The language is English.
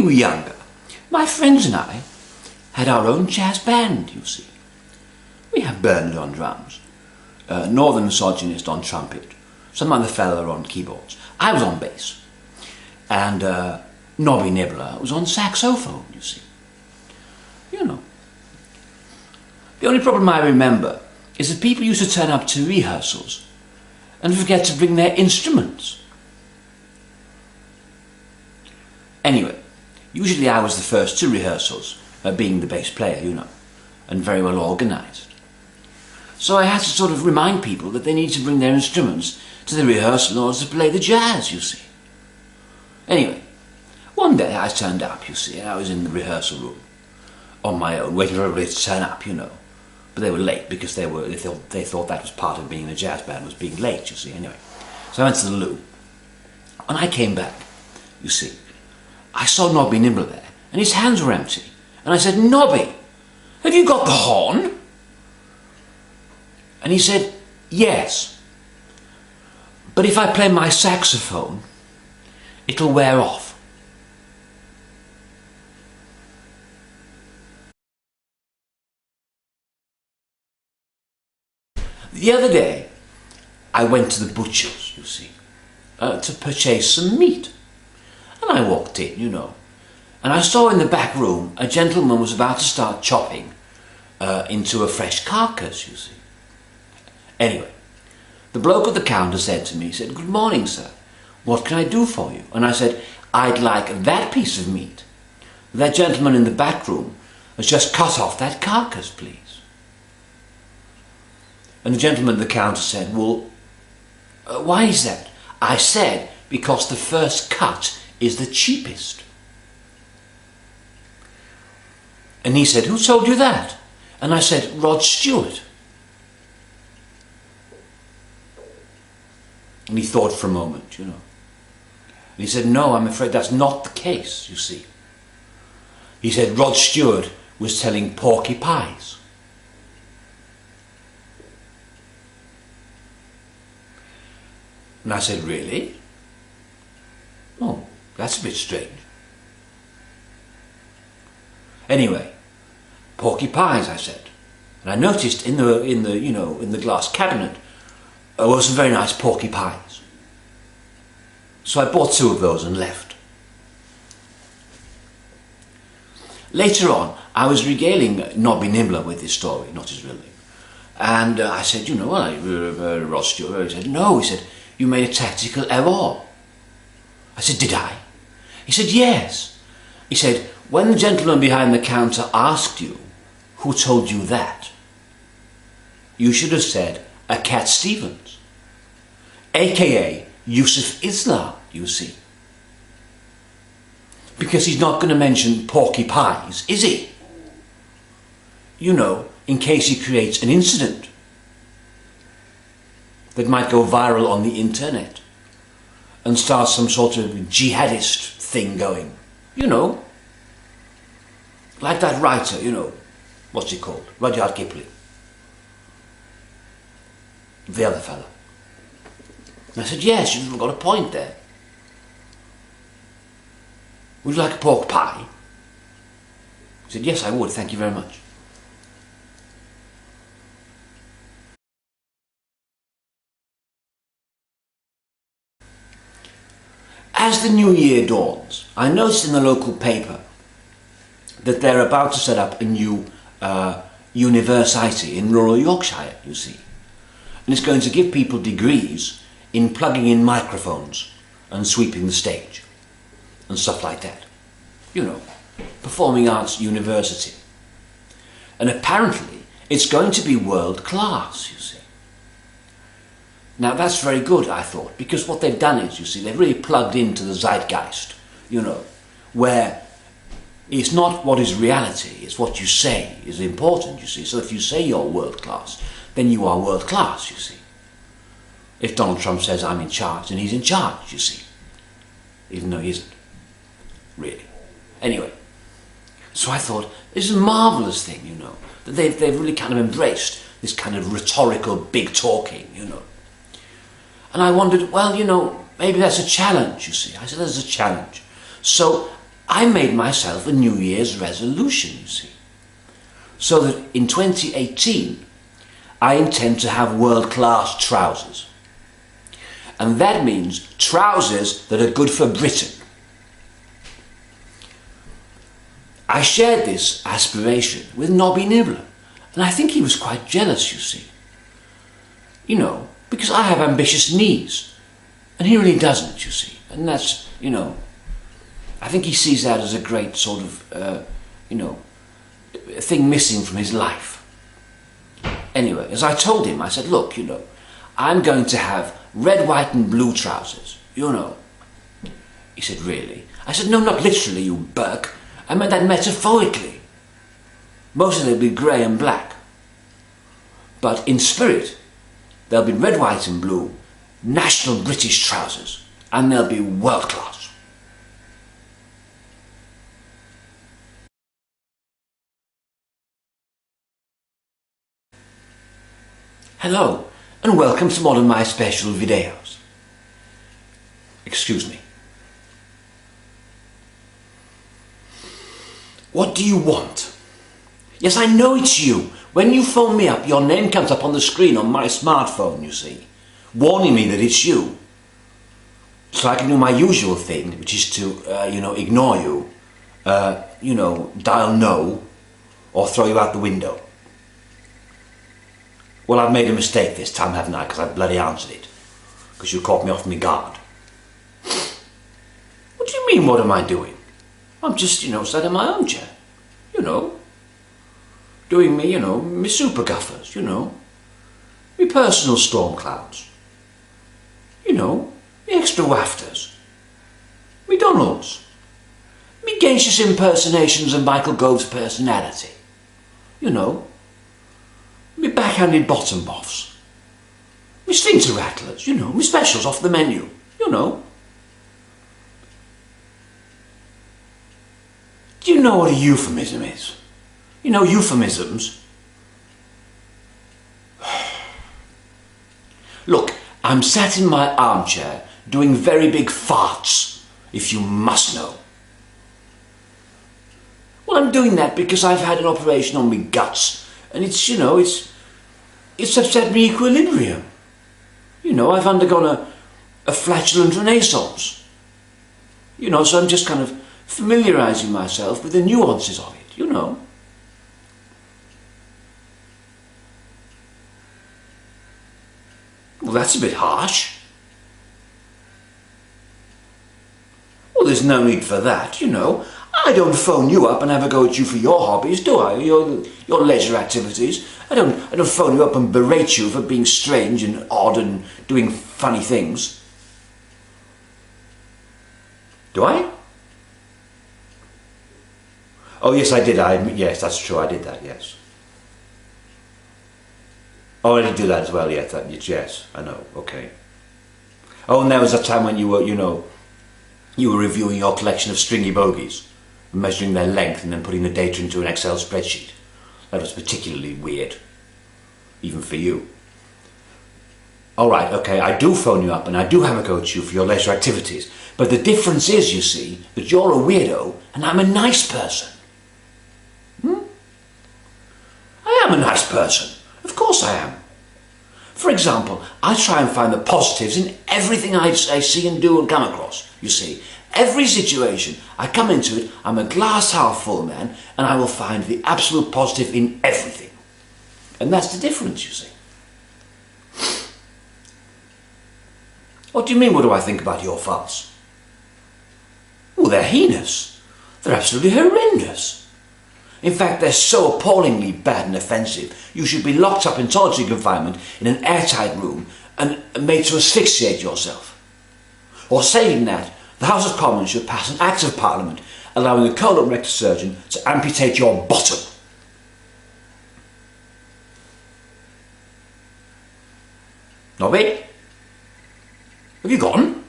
were younger, my friends and I had our own jazz band, you see. We had Bernard on drums, Northern Misogynist on trumpet, some other fella on keyboards. I was on bass, and Nobby Nibbler was on saxophone, you see. You know. The only problem I remember is that people used to turn up to rehearsals and forget to bring their instruments. Anyway, usually I was the first to rehearsals, being the bass player, you know, and very well organised. So I had to sort of remind people that they need to bring their instruments to the rehearsal in order to play the jazz, you see. Anyway, one day I turned up, you see, and I was in the rehearsal room on my own, waiting for everybody to turn up, you know. But they were late because they thought that was part of being in a jazz band, was being late, you see, anyway. So I went to the loo. When I came back, you see, I saw Nobby Nibbler there, and his hands were empty. And I said, "Nobby, have you got the horn?" And he said, "Yes, but if I play my saxophone, it'll wear off." The other day, I went to the butcher's, you see, to purchase some meat. And I walked in, you know, and I saw in the back room a gentleman was about to start chopping into a fresh carcass, you see. Anyway, the bloke at the counter said to me, he said, "Good morning, sir. What can I do for you?" And I said, "I'd like that piece of meat. That gentleman in the back room has just cut off that carcass, please." And the gentleman at the counter said, "Well, why is that?" I said, "Because the first cut is the cheapest." And he said, "Who told you that?" And I said, "Rod Stewart." And he thought for a moment, you know. And he said, "No, I'm afraid that's not the case, you see." He said, "Rod Stewart was telling porky pies." And I said, "Really? Oh, that's a bit strange." Anyway, porky pies, I said. And I noticed in the glass cabinet were some very nice porky pies. So I bought 2 of those and left. Later on, I was regaling Nobby Nibbler with his story, not his real name. And I said, "You know, Rod Stewart." He said, "No," he said, "you made a tactical error." I said, "Did I?" He said, "Yes." He said, "When the gentleman behind the counter asked you, who told you that, you should have said a Cat Stevens, aka Yusuf Islam, you see. Because he's not going to mention porky pies, is he? You know, in case he creates an incident that might go viral on the internet and start some sort of jihadist thing going, you know, like that writer, you know, what's he called? Rudyard Kipling. The other fellow. And I said, "Yes, you've got a point there. Would you like a pork pie?" He said, "Yes, I would, thank you very much." As the new year dawns, I noticed in the local paper that they're about to set up a new university in rural Yorkshire, you see. And it's going to give people degrees in plugging in microphones and sweeping the stage and stuff like that. You know, Performing Arts University. And apparently it's going to be world class, you see. Now that's very good, I thought, because what they've done is, you see, they've really plugged into the zeitgeist, you know, where it's not what is reality, it's what you say is important, you see. So if you say you're world class, then you are world class, you see. If Donald Trump says I'm in charge, then he's in charge, you see. Even though he isn't, really. Anyway, so I thought, this is a marvellous thing, you know, that they've really kind of embraced this kind of rhetorical big talking, you know. And I wondered, well, you know, maybe that's a challenge, you see. I said, there's a challenge. So I made myself a New Year's resolution, you see, so that in 2018 I intend to have world-class trousers. And that means trousers that are good for Britain. I shared this aspiration with Nobby Nibbler, and I think he was quite jealous, you see. You know, because I have ambitious knees, and he really doesn't, you see. And that's, you know, I think he sees that as a great sort of, you know, thing missing from his life. Anyway, as I told him, I said, look, you know, I'm going to have red, white and blue trousers, you know. He said, really? I said, no, not literally, you Burke. I meant that metaphorically. Most of them will be grey and black. But in spirit, they'll be red, white and blue, national British trousers, and they'll be world class. Hello, and welcome to one of my special videos. Excuse me. What do you want? Yes, I know it's you. When you phone me up, your name comes up on the screen on my smartphone, you see, warning me that it's you. So I can do my usual thing, which is to, you know, ignore you, you know, dial no, or throw you out the window. Well, I've made a mistake this time, haven't I? Because I bloody answered it. Because you caught me off my guard. What do you mean, what am I doing? I'm just, you know, sat in my armchair. You know. Doing me, you know, me super guffers, you know. Me personal storm clouds. You know, me extra wafters. Me Donalds. Me gaseous impersonations of Michael Gove's personality. You know. Me backhanded bottom boffs. Me sphincter rattlers, you know, me specials off the menu, you know. Do you know what a euphemism is? You know euphemisms? Look, I'm sat in my armchair doing very big farts, if you must know. Well, I'm doing that because I've had an operation on me guts. And it's, you know, it's upset my equilibrium. You know, I've undergone a flatulent renaissance. You know, so I'm just kind of familiarising myself with the nuances of it, you know. Well, that's a bit harsh. Well, there's no need for that, you know. I don't phone you up and have a go at you for your hobbies, do I? Your leisure activities. I don't phone you up and berate you for being strange and odd and doing funny things. Do I? Oh yes, I did. Yes, that's true. I did that. Yes. Oh, I did do that as well. Yes, yes, I know. Okay. Oh, and there was a time when you were, you know, you were reviewing your collection of stringy bogies, measuring their length and then putting the data into an Excel spreadsheet. That was particularly weird, even for you. All right, okay, I do phone you up and I do have a go at you for your leisure activities, but the difference is, you see, that you're a weirdo and I'm a nice person. I am a nice person. Of course I am. For example, I try and find the positives in everything I see and do and come across, you see. Every situation I come into it, I'm a glass half full man, and I will find the absolute positive in everything. And that's the difference, you see. What do you mean, what do I think about your farce? Well, they're heinous. They're absolutely horrendous. In fact, they're so appallingly bad and offensive, you should be locked up in solitary confinement in an airtight room and made to asphyxiate yourself. Or saying that, the House of Commons should pass an Act of Parliament allowing a colon rectal surgeon to amputate your bottom. Nobby? Have you gone?